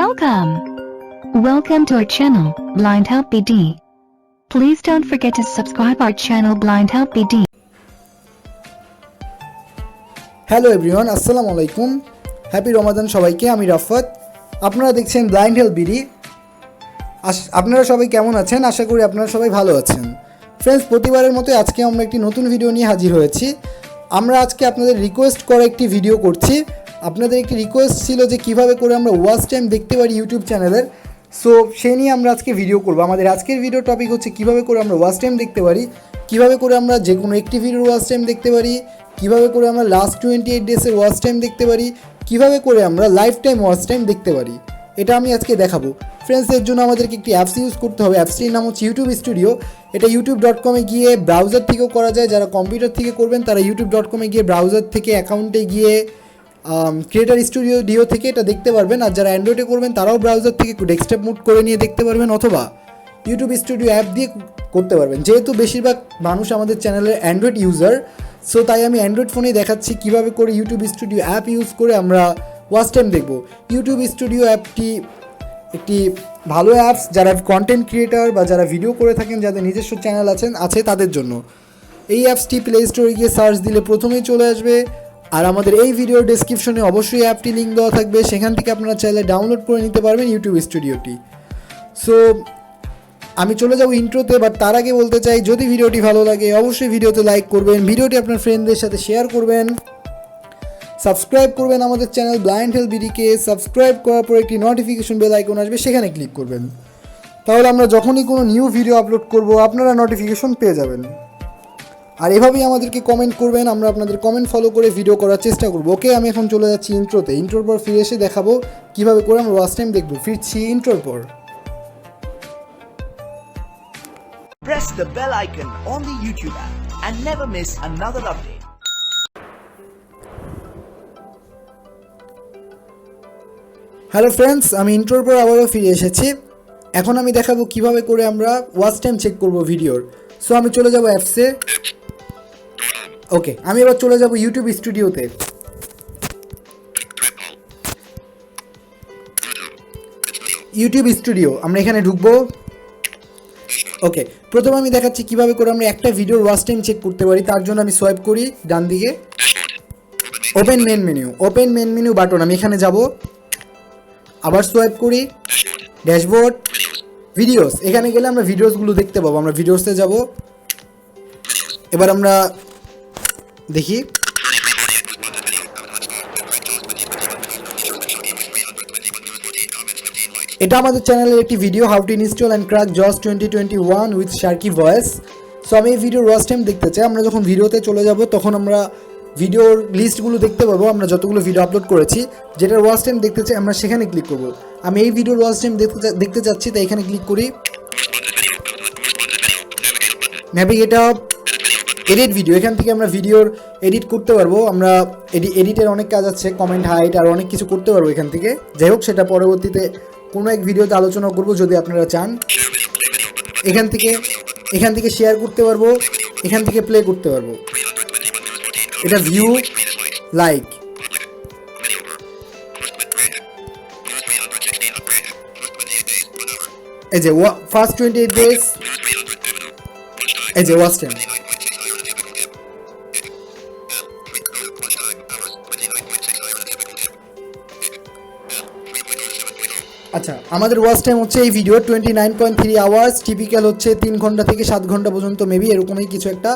Welcome. Welcome to our channel, Blind Help BD. Please don't forget to subscribe our channel Blind Help BD. Hello everyone, আসসালামু আলাইকুম। Happy রমাদান সবাইকে। আমি রাফাত, আপনারা দেখছেন blind help BD. আপনারা সবাই কেমন আছেন? আশা করি আপনারা সবাই ভালো আছেন। ফ্রেন্ডস, প্রতিবারের মতো আজকে আমরা একটি নতুন ভিডিও নিয়ে হাজির হয়েছি। আমরা আজকে আপনাদের রিকোয়েস্ট করা একটি ভিডিও করছি। আপনাদের একটি রিকোয়েস্ট ছিল যে কীভাবে করে আমরা ওয়াচ টাইম দেখতে পারি ইউটিউব চ্যানেলের। সো সেই নিয়ে আমরা আজকে ভিডিও করব। আমাদের আজকের ভিডিও টপিক হচ্ছে কীভাবে করে আমরা ওয়াচ টাইম দেখতে পারি, কীভাবে করে আমরা যে কোনো একটি ভিডিওর ওয়াচ টাইম দেখতে পারি, কীভাবে করে আমরা লাস্ট 28 ডেজের ওয়াচ টাইম দেখতে পারি, কীভাবে করে আমরা লাইফ টাইম ওয়াচ টাইম দেখতে পারি, এটা আমি আজকে দেখাবো। ফ্রেন্ডস, এর জন্য আমাদেরকে একটি অ্যাপস ইউজ করতে হবে। অ্যাপসটির নাম হচ্ছে ইউটিউব স্টুডিও। এটা youtube.com-এ গিয়ে ব্রাউজার থেকেও করা যায়। যারা কম্পিউটার থেকে করবেন তারা youtube.com-এ গিয়ে ব্রাউজার থেকে অ্যাকাউন্টে গিয়ে ক্রিয়েটার স্টুডিও থেকে এটা দেখতে পারবেন। আর যারা অ্যান্ড্রয়েডে করবেন তারাও ব্রাউজার থেকে ডেস্কটপ মুড করে নিয়ে দেখতে পারবেন, অথবা ইউটিউব স্টুডিও অ্যাপ দিয়ে করতে পারবেন। যেহেতু বেশিরভাগ মানুষ আমাদের চ্যানেলের অ্যান্ড্রয়েড ইউজার, সো তাই আমি অ্যান্ড্রয়েড ফোনেই দেখাচ্ছি কীভাবে করে ইউটিউব স্টুডিও অ্যাপ ইউজ করে আমরা ওয়াচ টাইম দেখব। ইউটিউব স্টুডিও অ্যাপটি একটি ভালো অ্যাপস যারা কন্টেন্ট ক্রিয়েটার বা যারা ভিডিও করে থাকেন, যাদের নিজস্ব চ্যানেল আছে তাদের জন্য। এই অ্যাপসটি প্লে স্টোরে গিয়ে সার্চ দিলে প্রথমেই চলে আসবে। আর আমাদের এই ভিডিওর ডেসক্রিপশনে অবশ্যই অ্যাপটি লিঙ্ক দেওয়া থাকবে, সেখান থেকে আপনারা চাইলে ডাউনলোড করে নিতে পারবেন ইউটিউব স্টুডিওটি। সো আমি চলে যাব ইন্ট্রোতে, বাট তার আগে বলতে চাই, যদি ভিডিওটি ভালো লাগে অবশ্যই ভিডিওতে লাইক করবেন, ভিডিওটি আপনার ফ্রেন্ডদের সাথে শেয়ার করবেন, সাবস্ক্রাইব করবেন আমাদের চ্যানেল ব্লাইন্ড হেল্প বিডিকে। সাবস্ক্রাইব করার পর একটি নোটিফিকেশন বেল আইকন আসবে, সেখানে ক্লিক করবেন। তাহলে আমরা যখনই কোনো নিউ ভিডিও আপলোড করব আপনারা নোটিফিকেশন পেয়ে যাবেন। আর এভাবেই আমাদেরকে কমেন্ট করবেন, আমরা আপনাদের কমেন্ট ফলো করে ভিডিও করার চেষ্টা করব। ওকে, আমি এখন চলে যাচ্ছি ইন্ট্রোতে। ইন্ট্রোর পর ফিরে এসে দেখাবো কীভাবে করে আমরা ওয়াচ টাইম দেখব। ফিরছি ইন্ট্রোর পর। Press the bell icon on the YouTube app and never miss another update. Hello friends, আমি ইন্ট্রোর পর আবারও ফিরে এসেছি। এখন আমি দেখাবো কিভাবে করে আমরা ওয়াচ টাইম চেক করব ভিডিওর। সো আমি চলে যাব অ্যাপসে। ওকে, আমি এবার চলে যাব ইউটিউব স্টুডিওতে। ইউটিউব স্টুডিও, আমরা এখানে ঢুকবো। ওকে, প্রথমে আমি দেখাচ্ছি কিভাবে করে আমরা একটা ভিডিওর ওয়াচ টাইম চেক করতে পারি। তার জন্য আমি সোয়াইপ করি ডান দিকে, ওপেন মেন মেনু বাটন, আমি এখানে যাব। আবার সোয়াইপ করি, ড্যাশবোর্ড, ভিডিওস। এখানে গেলে আমরা ভিডিওসগুলো দেখতে পাবো। আমরা ভিডিওসে যাব। এবার আমরা দেখি, এটা আমাদের চ্যানেলের একটি video, how to install and crack জস 2021 উইথ শার্কি ভয়েস। সো আমি এই ভিডিওর ওয়াচ টাইম দেখতে চাই। আমরা যখন ভিডিওতে চলে যাব তখন আমরা ভিডিওর লিস্টগুলো দেখতে পাবো, আমরা যতগুলো ভিডিও আপলোড করেছি। যেটার ওয়াচ টাইম দেখতে চাই আমরা সেখানে ক্লিক করব। আমি এই ভিডিওর ওয়াচ টাইম দেখতে চাচ্ছি, তাই এখানে ক্লিক করি। ন্যাভিগেটর, এডিট ভিডিও, এখান থেকে আমরা ভিডিওর এডিট করতে পারবো। আমরা এডিটের অনেক কাজ আছে, কমেন্ট হাইট আর অনেক কিছু করতে পারবো এখান থেকে। যাই হোক, সেটা পরবর্তীতে কোনো এক ভিডিওতে আলোচনা করব যদি আপনারা চান। এখান থেকে শেয়ার করতে পারবো, এখান থেকে প্লে করতে পারবো। এটা ভিউ, লাইক, এই যে ফার্স্ট 28 ডেজ, এই যে ওয়াচ টাইম। আচ্ছা, আমাদের ওয়াচ টাইম হচ্ছে এই ভিডিও 29.3 আওয়ার্স। টিপিক্যাল হচ্ছে 3 ঘন্টা থেকে 7 ঘন্টা পর্যন্ত, মেবি এরকমই কিছু একটা।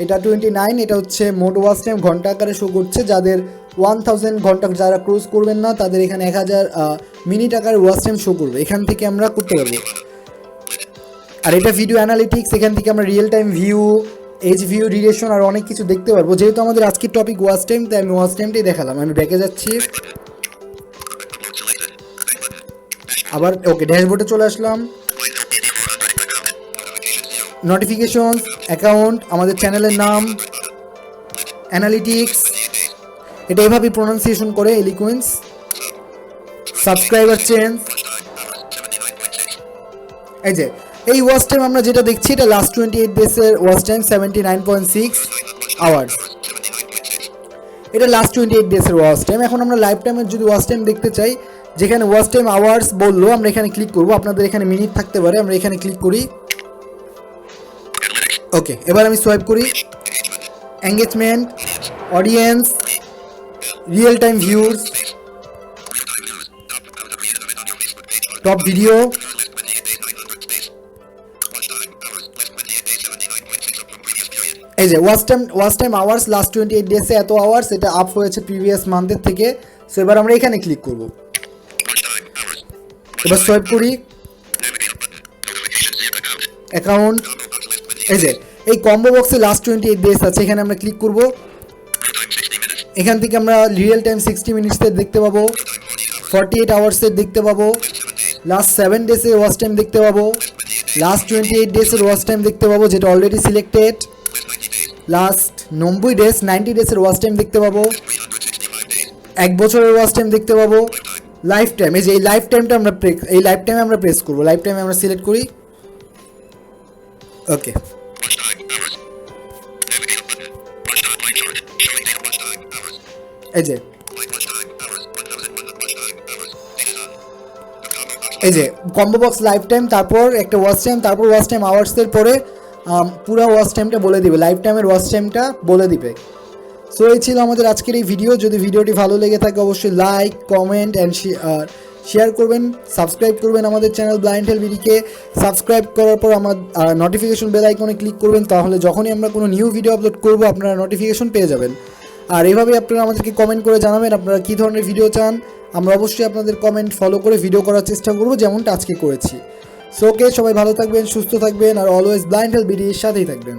এটা 29, এটা হচ্ছে মোট ওয়াচ টাইম ঘন্টা আকারে শো করছে। যাদের 1000 ঘন্টা যারা ক্রস করবেন না, তাদের এখানে 1000 মিনিট আকারে ওয়াচ টাইম শো করবে। এখান থেকে আমরা করতে পারবো। আর এটা ভিডিও অ্যানালিটিক্স, এখান থেকে আমরা real time view, H view, duration আর অনেক কিছু দেখতে পারবো। যেহেতু আমাদের আজকের টপিক ওয়াচ টাইম, তাই আমি ওয়াচ টাইমটাই দেখালাম। আমি ব্যাকে যাচ্ছি, আবার ওকে, ড্যাশবোর্ডে চলে আসলাম। নোটিফিকেশনস, অ্যাকাউন্ট, আমাদের চ্যানেলের নাম, অ্যানালিটিক্স, এটা এভাবেই প্রোনাউন্সিয়েশন করে, এলিকুয়েন্স, সাবস্ক্রাইবার চেঞ্জ। এই যে এই ওয়াচ টাইম আমরা যেটা দেখছি, এটা লাস্ট 28 ডেজের ওয়াচ টাইম 79.6 আওয়ার্স। এটা লাস্ট 28 ডেজের ওয়াচ টাইম। এখন আমরা লাইফ টাইমের যদি ওয়াচ টাইম দেখতে চাই, যেখানে ওয়াচ টাইম আওয়ার্স বললো আমরা এখানে ক্লিক করব। আপনাদের এখানে মিনিট থাকতে পারে, আমরা এখানে ক্লিক করি। ওকে, এবার আমি সোয়াইপ করি। Engagement, audience, real time views, top video, এই যে ওয়াচ টাইম আওয়ার্স লাস্ট 28 ডেজে এত আওয়ার্স, এটা আপ হয়েছে প্রিভিয়াস মান্থের থেকে। সো এবার আমরা এখানে ক্লিক করব। এবার সোয়াইপ করি, অ্যাকাউন্ট, এই যে এই কম্বো বক্সে লাস্ট 28 ডেজ আছে, এখানে আমরা ক্লিক করব। এখান থেকে আমরা রিয়েল টাইম 60 মিনিটসের দেখতে পাবো, 48 আওয়ার্সের দেখতে পাবো, লাস্ট 7 ডেজের ওয়াচ টাইম দেখতে পাবো, লাস্ট 28 ডেজের ওয়াচ টাইম দেখতে পাবো যেটা অলরেডি সিলেক্টেড, লাস্ট 90 ডেজের ওয়াচ টাইম দেখতে পাবো, 1 বছরের ওয়াচ টাইম দেখতে পাবো, লাইফ টাইম, এই যে এই লাইফ টাইমটা আমরা আমরা প্রেস করবো। লাইফ টাইমে আমরা সিলেক্ট করি। ওকে, এই যে কম্বো বক্স লাইফ টাইম, তারপর একটা ওয়াচ টাইম, তারপর ওয়াচ টাইম আওয়ার্সের পরে পুরো ওয়াচ টাইমটা বলে দিবে, লাইফ টাইমের ওয়াচ টাইমটা বলে দিবে। সো এই ছিল আমাদের আজকের এই ভিডিও। যদি ভিডিওটি ভালো লেগে থাকে অবশ্যই লাইক, কমেন্ট অ্যান্ড শেয়ার করবেন, সাবস্ক্রাইব করবেন আমাদের চ্যানেল ব্লাইন্ড হেলথ বিডিকে। সাবস্ক্রাইব করার পর আমার নোটিফিকেশন বেল আইকনে ক্লিক করবেন, তাহলে যখনই আমরা কোনো নিউ ভিডিও আপলোড করব আপনারা নোটিফিকেশন পেয়ে যাবেন। আর এভাবেই আপনারা আমাদেরকে কমেন্ট করে জানাবেন আপনারা কী ধরনের ভিডিও চান। আমরা অবশ্যই আপনাদের কমেন্ট ফলো করে ভিডিও করার চেষ্টা করব, যেমনটা আজকে করেছি। সো ওকে, সবাই ভালো থাকবেন, সুস্থ থাকবেন, আর অলওয়েজ ব্লাইন্ড হেলথ বিডির সাথেই থাকবেন।